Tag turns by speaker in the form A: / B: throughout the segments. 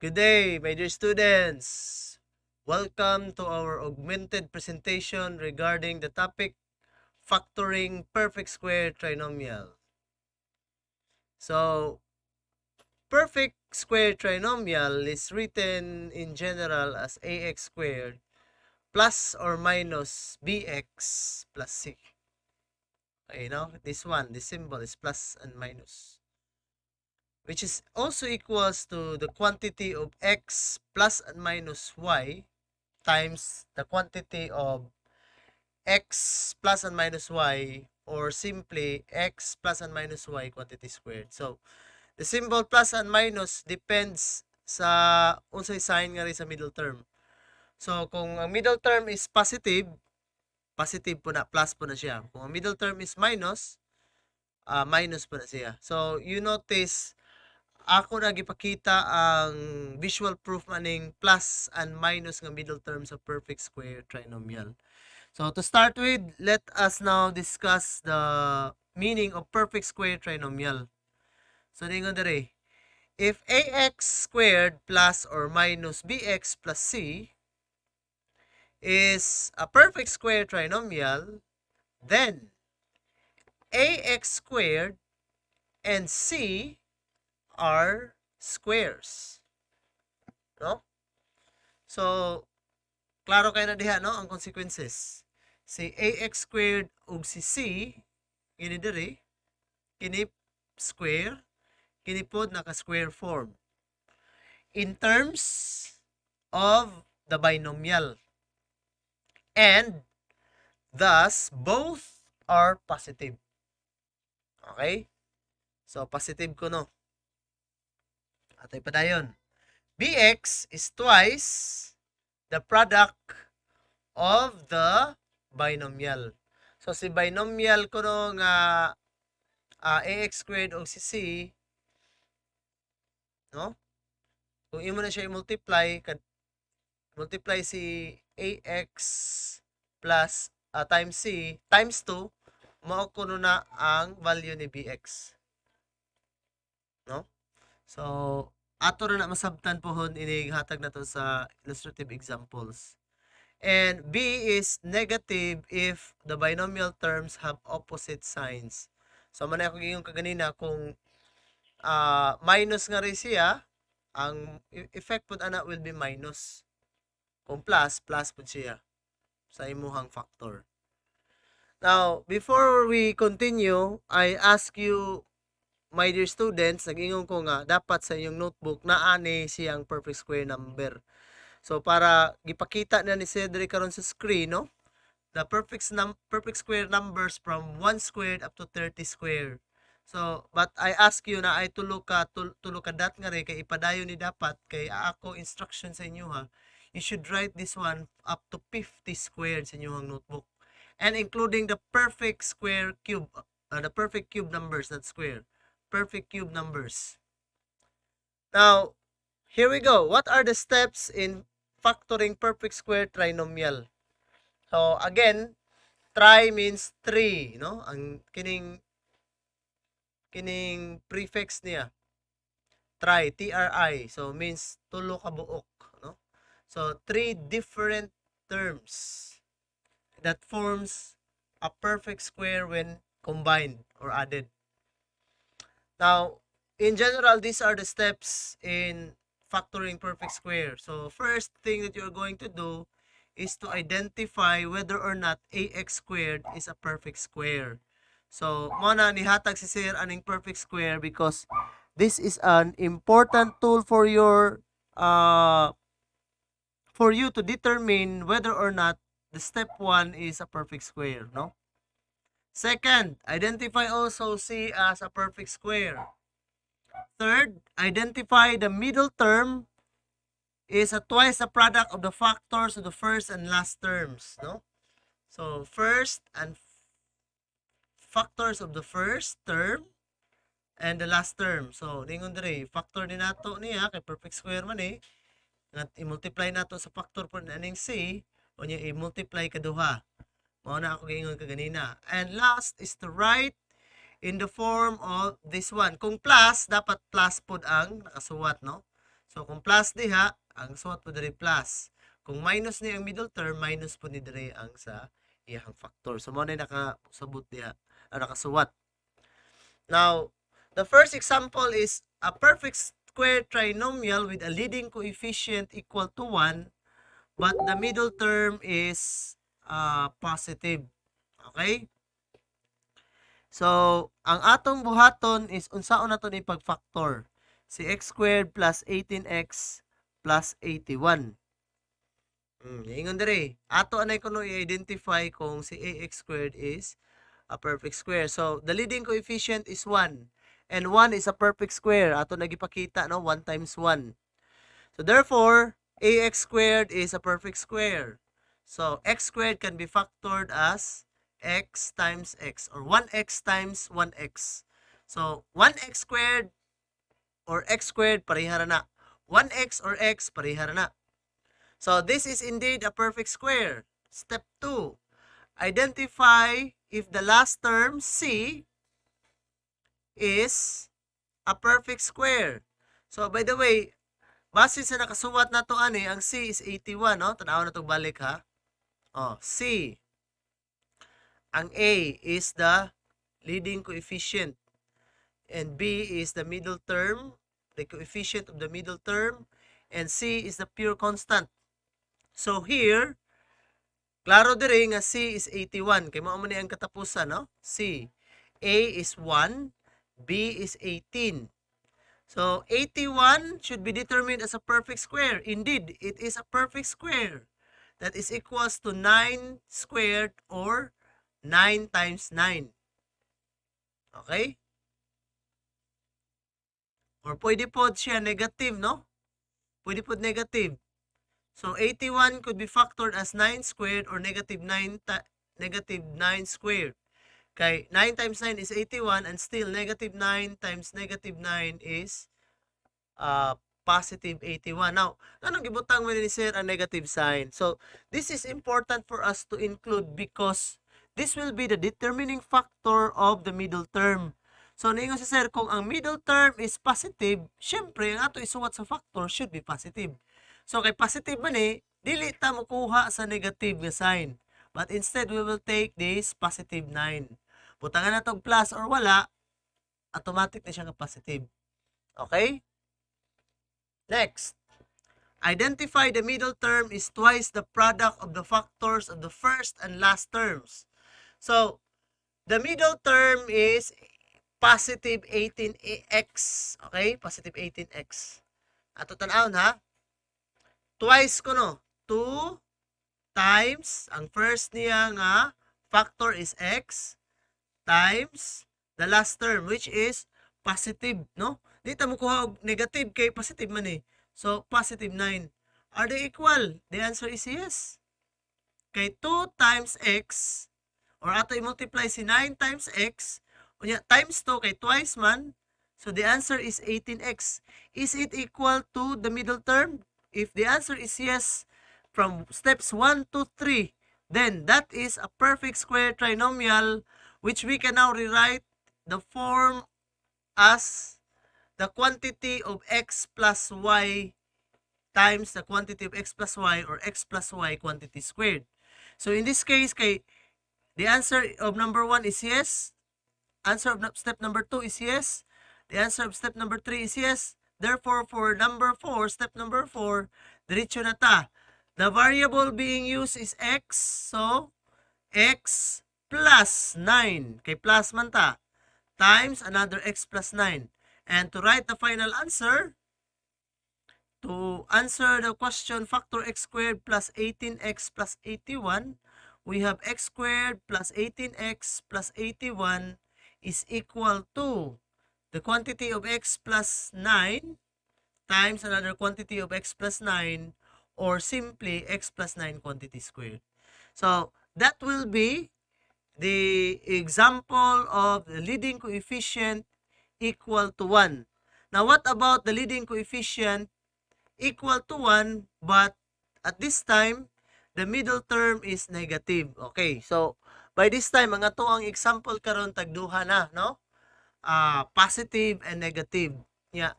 A: Good day, my dear students. Welcome to our augmented presentation regarding the topic factoring perfect square trinomial. So, perfect square trinomial is written in general as ax squared plus or minus bx plus c. Okay, now this symbol is plus and minus, which is also equals to the quantity of x plus and minus y times the quantity of x plus and minus y, or simply x plus and minus y quantity squared. So, the symbol plus and minus depends sa unsay sign nga rin sa middle term. So, kung ang middle term is positive, positive po na, plus po na siya. Kung ang middle term is minus, minus po na siya. So, you notice, ako na gipakita ang visual proof maning plus and minus ng middle term sa perfect square trinomial. So to start with, let us now discuss the meaning of perfect square trinomial. So ningon dere, if ax squared plus or minus bx plus c is a perfect square trinomial, then ax squared and c are squares. No? So, klaro kayo na diha, no? Ang consequences. Si ax squared ug si c, gini diri, kini square, kini pod naka-square form. In terms of the binomial. And thus, both are positive. Okay? So, positive ko no. Atay pa dayon. Bx is twice the product of the binomial. So, si binomial ko no nga ax squared o si c, no? Kung imo na siya i-multiply, multiply si ax plus times c times 2, mao kuno na ang value ni bx. No? So, ato na masabtan pohon ini hatag nato sa illustrative examples. And b is negative if the binomial terms have opposite signs. So, man ako gingon kaganina kung minus nga rin siya, ang effect po ana will be minus. Kung plus, plus po siya sa imuhang factor. Now, before we continue, I ask you, my dear students, nag-ingon ko nga, dapat sa inyong notebook na ani siyang perfect square number. So, para gipakita na ni Cedric karon sa screen, no? The perfect square numbers from 1 squared up to 30 squared. So, but I ask you na ay tulo ka dat nga rin, kay ipadayon ni dapat, kay ako instruction sa inyo ha, you should write this one up to 50 squared sa inyong notebook. And including the perfect square cube, the perfect cube numbers, not square. Perfect cube numbers. Now, here we go. What are the steps in factoring perfect square trinomial? So, again, tri means 3, no? Ang kining prefix niya. Tri. So, means tulo ka buok, no? So, 3 different terms that forms a perfect square when combined or added. Now, in general, these are the steps in factoring perfect square. So, first thing that you're going to do is to identify whether or not ax squared is a perfect square. So, muna nihatag si Sir aning perfect square because this is an important tool for you to determine whether or not the step 1 is a perfect square, no? Second, identify also C as a perfect square. Third, identify the middle term is twice the product of the factors of the first and last terms, no? So, first and factors of the first term and the last term. So, ningon dire, factor din nato niya kay perfect square man nga i-multiply nato sa factor po aning C, o niya i-multiply kaduha. Mao na ako gingon kaganina. And last is to write in the form of this one. Kung plus, dapat plus pod ang nakasuwat, no? So kung plus diha, ang suwat po diri plus. Kung minus ni ang middle term, minus po ni diri ang sa iyang factor. So mo na nakasabot diha, nakasuwat. Now, the first example is a perfect square trinomial with a leading coefficient equal to 1, but the middle term is positive. Okay? So, ang atong buhaton is unsaon nato ni pag-factor? Si x squared plus 18x plus 81. Ingon dire. Ato anay kuno i-identify kung si ax squared is a perfect square. So, the leading coefficient is 1. And 1 is a perfect square. Ato nagipakita, no? 1 times 1. So, therefore, ax squared is a perfect square. So, x squared can be factored as x times x or 1x times 1x. So, 1x squared or x squared parihara na. 1x or x parihara na. So, this is indeed a perfect square. Step 2. Identify if the last term c is a perfect square. So, by the way, base sa nakasuwat na to ani, ang c is 81, no? Tanaw na to balik ha. Oh, c. Ang a is the leading coefficient and b is the middle term, the coefficient of the middle term, and c is the pure constant. So here, klaro dire nga c is 81 kay mao man ni ang katapusan, no? C. A is 1, B is 18. So 81 should be determined as a perfect square. Indeed, it is a perfect square. That is equals to 9 squared or 9 times 9. Okay? Or pwede po siya negative, no? Pwede po negative. So 81 could be factored as 9 squared or negative 9 squared. Kay 9 times 9 is 81 and still negative 9 times negative 9 is positive 81. Now, anong gibutang mo ni sir ang negative sign? So, this is important for us to include because this will be the determining factor of the middle term. So, ningon si sir, kung ang middle term is positive, syempre, ang ato isuwat sa factor should be positive. So, kay positive man dili ta mo kuha sa negative nga sign. But instead, we will take this positive 9. Butangan na tong plus or wala, automatic na siya nga positive. Okay? Next, identify the middle term is twice the product of the factors of the first and last terms. So, the middle term is positive 18x. Okay? Positive 18x. Ato tanawon ha. Twice ko no. 2 times, ang first niya nga factor is x times the last term which is positive, no? Di ta mo kuha og negative kay positive man So, positive 9. Are they equal? The answer is yes. Kay 2 times x, or ato i-multiply si 9 times x, unya times 2 kay twice man, so the answer is 18x. Is it equal to the middle term? If the answer is yes, from steps 1 to 3, then that is a perfect square trinomial which we can now rewrite the form as the quantity of x plus y times the quantity of x plus y or x plus y quantity squared. So in this case, kay the answer of number 1 is yes. Answer of step number 2 is yes. The answer of step number 3 is yes. Therefore, for number 4, step number 4, diretso na ta. The variable being used is x. So, x plus 9. Kay plus man ta. Times another x plus 9. And to write the final answer, to answer the question factor x squared plus 18x plus 81, we have x squared plus 18x plus 81 is equal to the quantity of x plus 9 times another quantity of x plus 9 or simply x plus 9 quantity squared. So, that will be the example of the leading coefficient equal to 1. Now, what about the leading coefficient equal to 1 but at this time, the middle term is negative. Okay, so by this time, ang ato ang example karon tagduha na, no? Positive and negative. Yeah.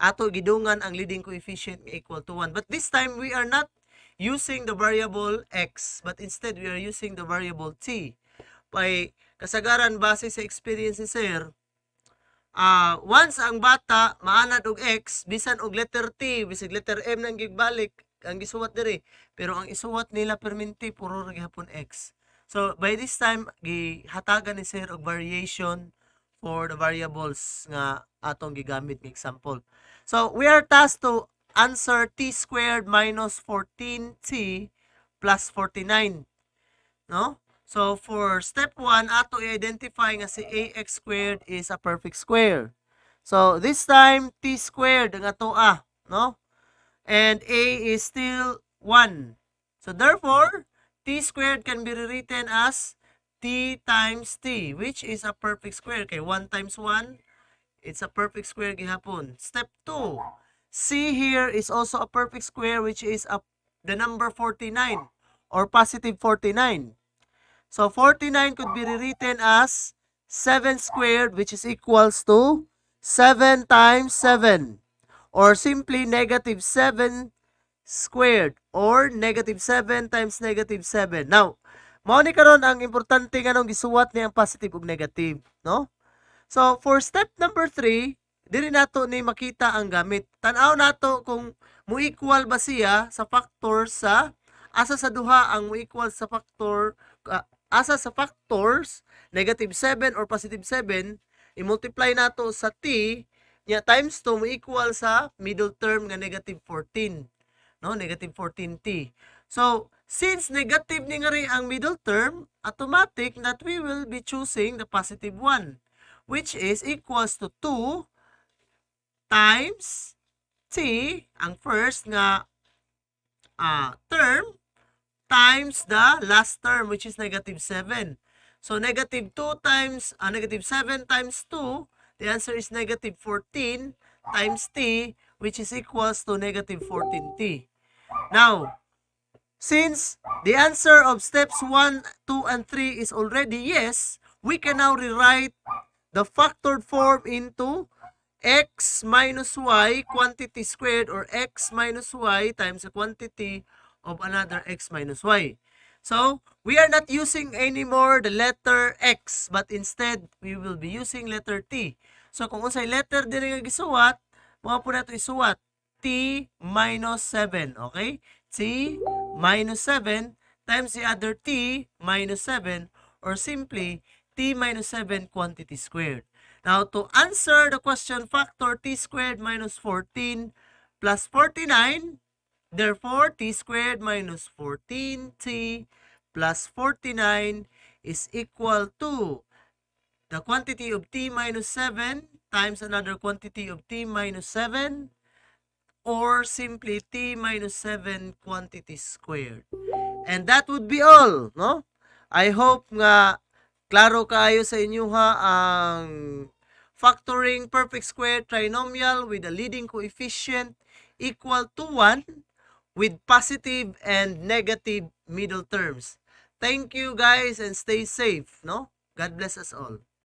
A: ato gidungan ang leading coefficient equal to 1. But this time, we are not using the variable x, but instead, we are using the variable t. Kay kasagaran base sa experience ni sir, once ang bata maanad og x, bisan og letter T, bisag letter M nang gigbalik, ang gisuwat diri. Pero ang isuwat nila perminti, puro ra gihapon x. So, by this time, gihatagan ni sir og variation for the variables nga atong gigamit ng example. So, we are tasked to answer t squared minus 14t plus 49. No? So, for step 1, ato i-identify nga si ax squared is a perfect square. So, this time, t squared ang ato no? And a is still 1. So, therefore, t squared can be rewritten as t times t, which is a perfect square. Okay, 1 times 1, it's a perfect square gihapon. Step 2, c here is also a perfect square, which is the number 49 or positive 49. So, 49 could be rewritten as 7 squared, which is equals to 7 times 7. Or simply negative 7 squared or negative 7 times negative 7. Now, mao ni karon ang importante nga nung gisuwat ni ang positive ug negative, no? So, for step number 3, diri nato ni makita ang gamit. Tan-aw nato kung mo-equal ba siya sa factor sa asa sa duha ang mo-equal sa factor asa sa factors negative 7 or positive 7, i-multiply nato sa t nya times 2 mo equal sa middle term nga negative 14, no? Negative 14t. So, since negative ni nga rin ang middle term, automatic that we will be choosing the positive 1, which is equals to 2 times t, ang first nga term, times the last term, which is negative 7. So, negative 2 times, negative 7 times 2, the answer is negative 14 times t, which is equals to negative 14t. Now, since the answer of steps 1, 2, and 3 is already yes, we can now rewrite the factored form into x minus y quantity squared or x minus y times the quantity of another x minus y. So, we are not using anymore the letter x, but instead, we will be using letter t. So, kung unsay letter diri nga gisuwat, mga po nato isuwat, t minus 7, okay? T minus 7 times the other t minus 7, or simply, t minus 7 quantity squared. Now, to answer the question factor t squared minus 14 plus 49, therefore, t squared minus 14t plus 49 is equal to the quantity of t minus 7 times another quantity of t minus 7, or simply t minus 7 quantity squared. And that would be all, no? I hope nga klaro kayo sa inyo ang factoring perfect square trinomial with a leading coefficient equal to 1 with positive and negative middle terms. Thank you guys and stay safe, no? God bless us all.